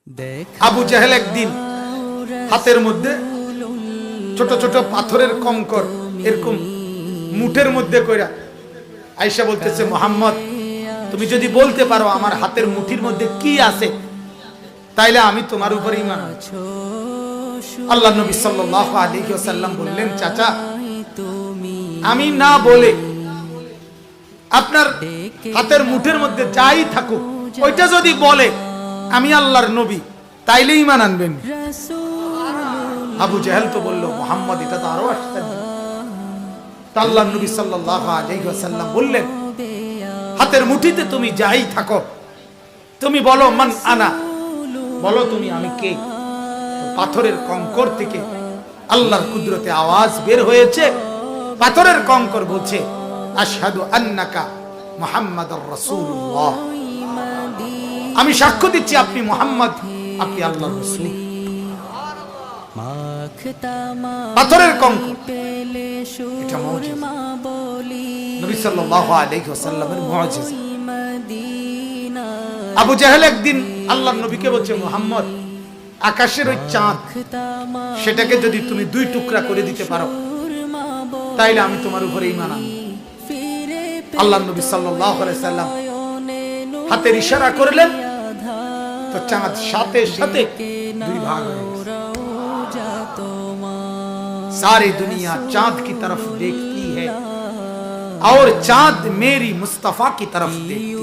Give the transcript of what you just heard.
আবু জাহেল একদিন হাতের মধ্যে ছোট ছোট পাথরের কঙ্কর এরকম মুঠের মধ্যে কইরা আয়েশা বলতেছে, মুহাম্মদ তুমি যদি বলতে পারো আমার হাতের মুঠির মধ্যে কি আছে তাইলে আমি তোমার উপর ঈমান আনছি। আল্লাহ নবী সাল্লাল্লাহু আলাইহি ওয়াসাল্লাম বললেন, চাচা আমি না বলে আপনার হাতের মুঠের মধ্যে যাই থাকুক ওইটা যদি বলে আমি আল্লাহর নবী তাইলে ঈমান আনবেন। আবু জাহেল তো বলল, মুহাম্মদ এটা তো আরো আশ্চর্য। আল্লাহ নবী সাল্লাল্লাহু আলাইহি ওয়াসাল্লাম বললেন, হাতের মুঠিতে তুমি যাই থাকো তুমি বলো মান আনা, বলো তুমি আমি কে। পাথরের কঙ্কর থেকে আল্লাহর কুদরতে আওয়াজ বের হয়েছে, পাথরের কঙ্কর বলছে আশহাদু আন্নাকা মুহাম্মাদুর রাসূলুল্লাহ, আমি সাক্ষ্য দিচ্ছি আপনি মুহাম্মদ, আপনি আল্লাহর রাসূল। পাথরের কঙ্কর এটা মুজিজা, নবী সাল্লাল্লাহু আলাইহি ওয়াসাল্লামের মুজিজা। আবু জাহেল একদিন আল্লাহর নবীকে বলছে, মুহাম্মদ আকাশের ওই চাঁদ সেটাকে যদি তুমি দুই টুকরা করে দিতে পারো তাইলে আমি তোমার উপরে ঈমান আনব। আল্লাহর নবী সাল্লাল্লাহু আলাইহি সাল্লাম হাতের ইশারা করলেন, তো চাঁদ সাথে সাথে দুই ভাগ হয়ে গেল। सारी दुनिया चांद की तरफ देखती है और चांद मेरी मुस्तफा की तरफ देखती है।